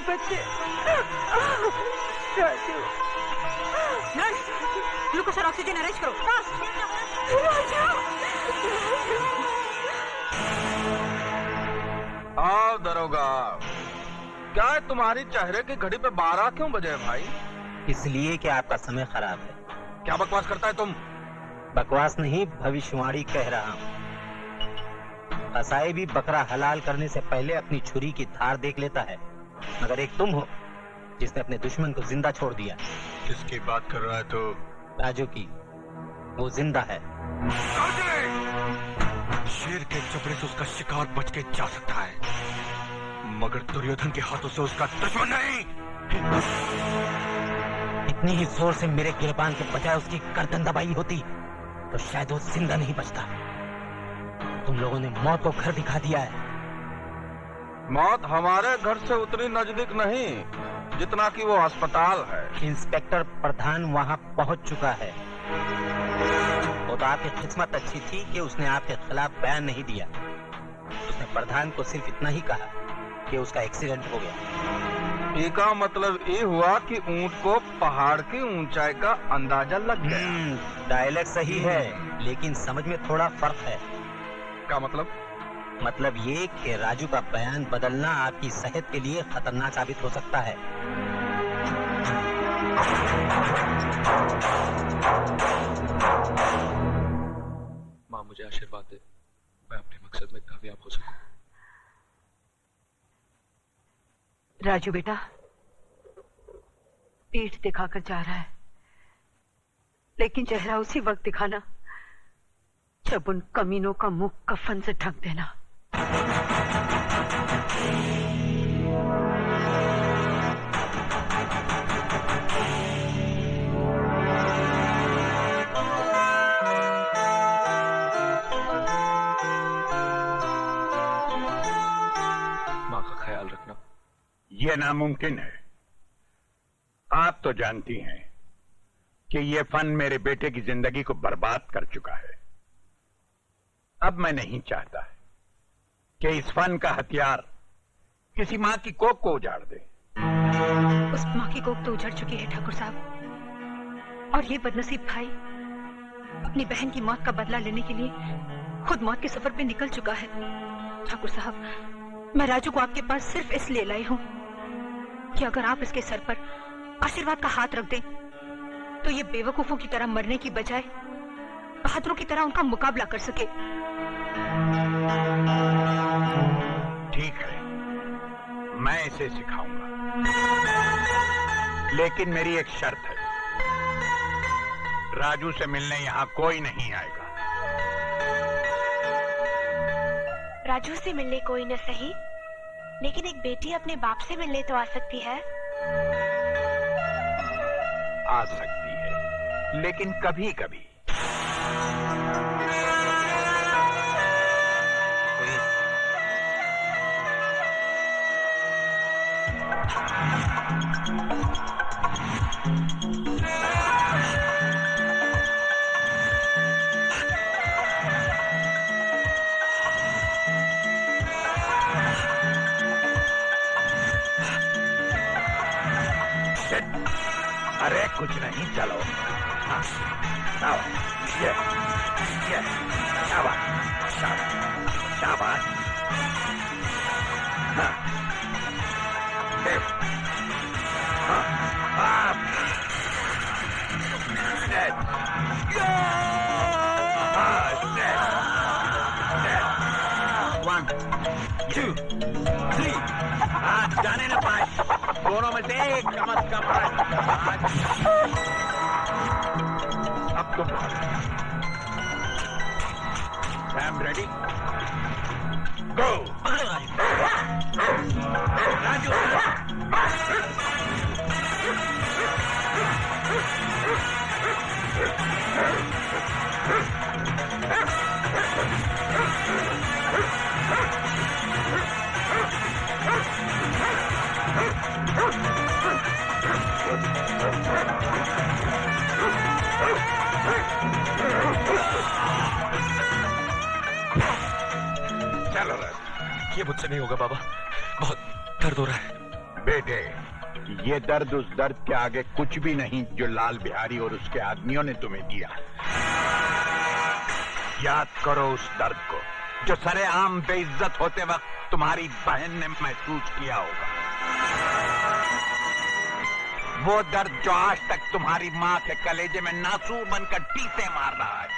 बच्चे। Raju. Nurse, glucose और oxygen arrange करो। आओ दरोगा, क्या है तुम्हारी चेहरे की घड़ी पे 12 क्यों बजे भाई? इसलिए कि आपका समय खराब है। क्या बकवास करता है तुम? बकवास नहीं, भविष्यवाणी कह रहा हूँ। कसाई भी बकरा हलाल करने से पहले अपनी छुरी की धार देख लेता है, मगर एक तुम हो जिसने अपने दुश्मन को जिंदा छोड़ दिया। किसकी बात कर रहा है तो? राजू की। वो जिंदा है। शेर के चपड़े से उसका शिकार बच के जा सकता है, मगर दुर्योधन के हाथों से उसका दुश्मन नहीं। इतनी ही जोर से मेरे गिरबान के बजाय उसकी गर्दन दबाई होती तो शायद वो जिंदा नहीं बचता। तुम लोगों ने मौत को घर दिखा दिया है। मौत हमारे घर से उतनी नजदीक नहीं जितना कि वो अस्पताल है। इंस्पेक्टर प्रधान वहां पहुंच चुका है। वो तो आपकी किस्मत अच्छी थी कि उसने आपके खिलाफ बयान नहीं दिया। उसने प्रधान को सिर्फ इतना ही कहा कि उसका एक्सीडेंट हो गया। इसका मतलब ये हुआ कि ऊंट को पहाड़ की ऊंचाई का अंदाजा लग गया। डायलॉग सही है, लेकिन समझ में थोड़ा फर्क है। क्या मतलब? मतलब ये कि राजू का बयान बदलना आपकी सेहत के लिए खतरनाक साबित हो सकता है। माँ मुझे आशीर्वाद दे, मैं अपने मकसद में कामयाब हो सकूं। राजू बेटा, पीठ दिखाकर जा रहा है, लेकिन चेहरा उसी वक्त दिखाना जब उन कमीनों का मुंह कफन से ढक देना। माँ का ख्याल रखना। ये नामुमकिन है। आप तो जानती हैं कि ये फन मेरे बेटे की जिंदगी को बर्बाद कर चुका है। अब मैं नहीं चाहता कि इस फन का हथियार किसी मां की कोख को उजाड़ दे। उस माँ की कोख तो उजड़ चुकी है ठाकुर साहब, और ये बदनसीब भाई अपनी बहन की मौत का बदला लेने के लिए खुद मौत के सफर पे निकल चुका है। ठाकुर साहब, मैं राजू को आपके पास सिर्फ इसलिए लाई हूँ कि अगर आप इसके सर पर आशीर्वाद का हाथ रख दें तो ये बेवकूफों की तरह मरने की बजाय बहादुरों की तरह उनका मुकाबला कर सके। ठीक है, मैं इसे सिखाऊंगा, लेकिन मेरी एक शर्त है। राजू से मिलने यहां कोई नहीं आएगा। राजू से मिलने कोई न सही, लेकिन एक बेटी अपने बाप से मिलने तो आ सकती है। आ सकती है, लेकिन कभी कभी। अरे कुछ नहीं, चलो। हाँ, आओ, ये, शाबाश, शाबाश, शाबाश। हाँ, हाँ, हाँ, वन, टू, थ्री। हाँ, जाने न पाए, दोनों में से एक कम अज कम। अब तुम सैम रेडी? गो। राजू, चलो राजू। ये मुझसे नहीं होगा बाबा, बहुत दर्द हो रहा है। बेटे, ये दर्द उस दर्द के आगे कुछ भी नहीं जो लाल बिहारी और उसके आदमियों ने तुम्हें दिया। याद करो उस दर्द को जो सरेआम बेइज्जत होते वक्त तुम्हारी बहन ने महसूस किया होगा। वो दर्द जो आज तक तुम्हारी मां के कलेजे में नासूर बनकर टीसे मार रहा है।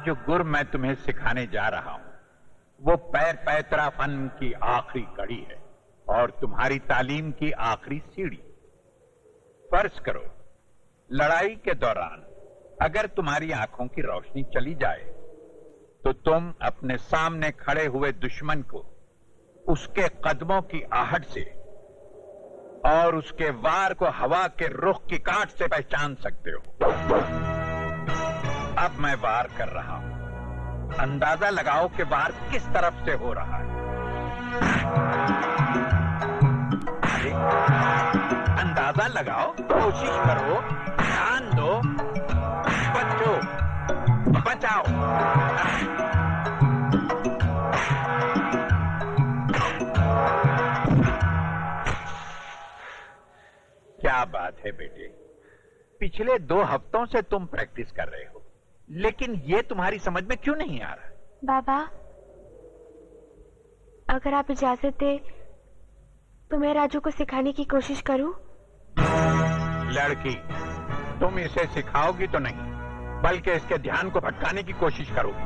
जो गुर मैं तुम्हें सिखाने जा रहा हूं वो पैर पैतरा फन की आखिरी कड़ी है और तुम्हारी तालीम की आखिरी सीढ़ी। फर्ज करो लड़ाई के दौरान अगर तुम्हारी आंखों की रोशनी चली जाए तो तुम अपने सामने खड़े हुए दुश्मन को उसके कदमों की आहट से और उसके वार को हवा के रुख की काट से पहचान सकते हो। अब मैं वार कर रहा हूं, अंदाजा लगाओ कि वार किस तरफ से हो रहा है। अरे, अंदाजा लगाओ, कोशिश करो, ध्यान दो। है बेटे। पिछले 2 हफ्तों से तुम प्रैक्टिस कर रहे हो, लेकिन ये तुम्हारी समझ में क्यों नहीं आ रहा? बाबा, अगर आप इजाजत दे तो मैं राजू को सिखाने की कोशिश करूं? लड़की, तुम इसे सिखाओगी तो नहीं, बल्कि इसके ध्यान को भटकाने की कोशिश करोगी।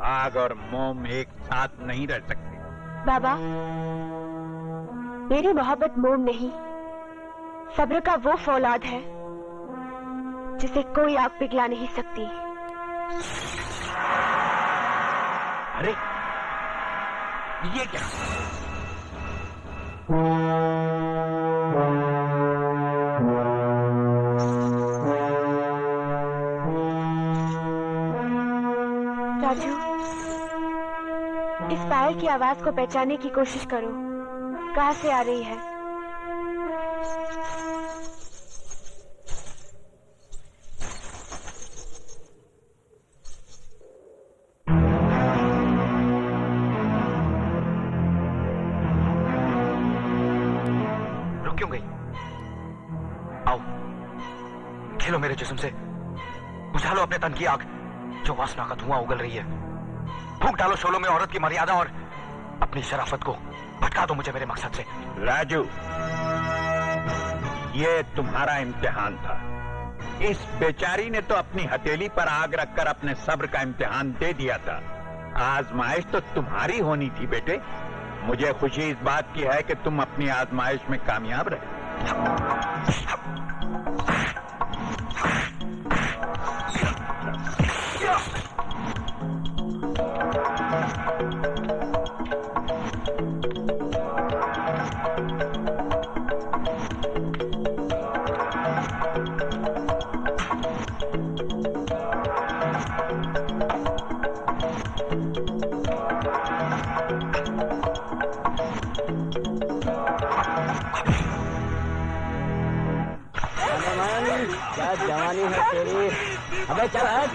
आग और मोम एक साथ नहीं रह सकते। बाबा, मेरी मोहब्बत मोम नहीं, सब्र का वो फौलाद है जिसे कोई आग पिघला नहीं सकती। अरे ये क्या? राजू, इस पायल की आवाज को पहचानने की कोशिश करो, कहां से आ रही है? रुक क्यों गई? आओ, खेलो मेरे जिस्म से, बुझा लो अपने तन की आग जो वासना का धुआं उगल रही है। फूंक डालो शोलों में औरत की मर्यादा और अपनी शराफत को भटका दो मुझे मेरे मकसद से। राजू, ये तुम्हारा इम्तिहान था। इस बेचारी ने तो अपनी हथेली पर आग रखकर अपने सब्र का इम्तिहान दे दिया था। आजमाइश तो तुम्हारी होनी थी बेटे। मुझे खुशी इस बात की है कि तुम अपनी आजमाइश में कामयाब रहे। क्या जवानी है तेरी। अबे चल हट।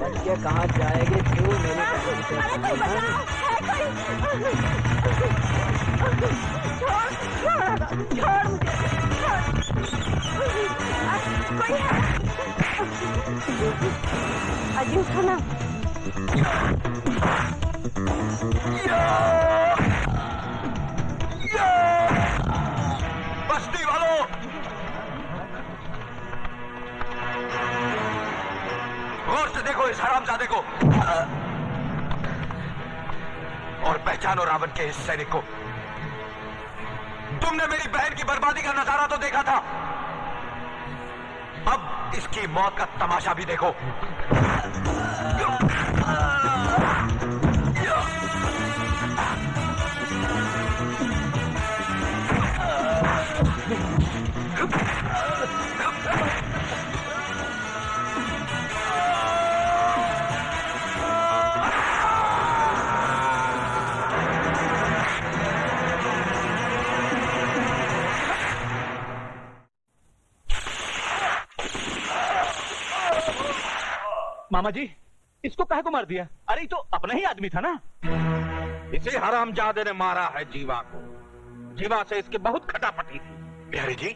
बच्चे कहाँ जाएगी तू? मेरी अजीब सुना। बस्ती वालों, गौर से देखो इस हरामजादे को और पहचानो रावण के इस सैनिक को। तुमने मेरी बहन की बर्बादी का नजारा तो देखा था, अब इसकी मौत का तमाशा भी देखो। मामा जी, इसको काहे को मार दिया? अरे ये तो अपना ही आदमी था ना। इसे हरामजादे ने मारा है जीवा को। जीवा से इसकी बहुत खटापटी थी। बिहारी जी,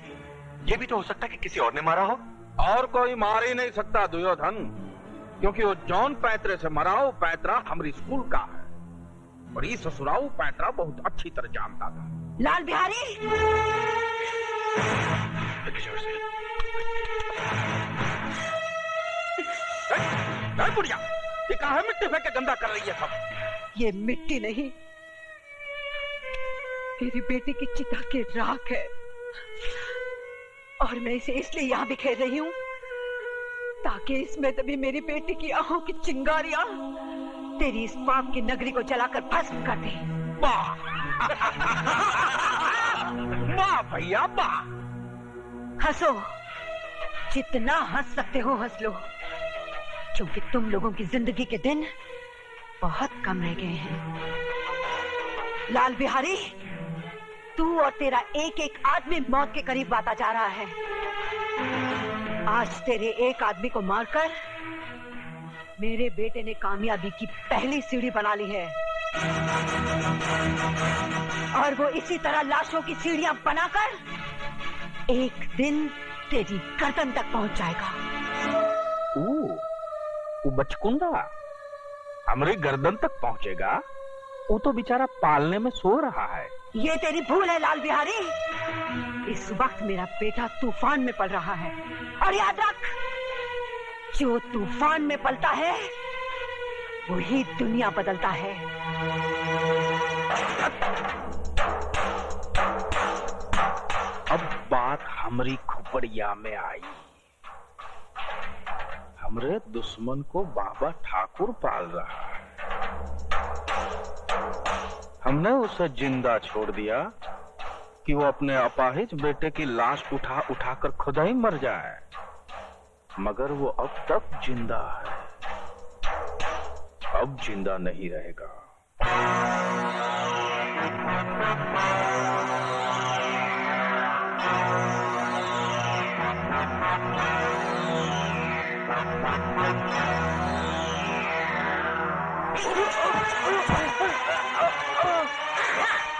ये भी तो हो सकता है कि किसी और ने मारा हो। और कोई मार ही नहीं सकता दुर्योधन, क्योंकि वो जौन पैतरे से मरा हो, पैतरा हमारी स्कूल का है और ये ससुराऊ पैतरा बहुत अच्छी तरह जानता था। लाल बिहारी, बुढ़िया, ये कहाँ मिट्टी फेंक के गंदा कर रही है सब? ये मिट्टी नहीं, तेरी बेटी की चिता की राख है और मैं इसे इसलिए यहाँ बिखेर रही हूँ ताकि इसमें तभी मेरी बेटी की आंखों की चिंगारियां तेरी इस पाप की नगरी को जलाकर भस्म कर दे। वाह वाह भैया वाह। हंसो, जितना हंस सकते हो हंस लो, क्योंकि तुम लोगों की जिंदगी के दिन बहुत कम रह गए हैं। लाल बिहारी, तू और तेरा एक एक आदमी मौत के करीब आता जा रहा है। आज तेरे एक आदमी को मारकर मेरे बेटे ने कामयाबी की पहली सीढ़ी बना ली है। और वो इसी तरह लाशों की सीढ़ियां बनाकर एक दिन तेरी गर्दन तक पहुंच जाएगा। वो बचकुंडा हमारी गर्दन तक पहुंचेगा? वो तो बेचारा पालने में सो रहा है। ये तेरी भूल है लाल बिहारी। इस वक्त मेरा बेटा तूफान में पल रहा है, और याद रख, जो तूफान में पलता है वही दुनिया बदलता है। अब बात हमारी खुपड़िया में आई। हमरे दुश्मन को बाबा ठाकुर पाल रहा है। हमने उसे जिंदा छोड़ दिया कि वो अपने अपाहिज बेटे की लाश उठा उठाकर खुद ही मर जाए, मगर वो अब तक जिंदा है, अब जिंदा नहीं रहेगा।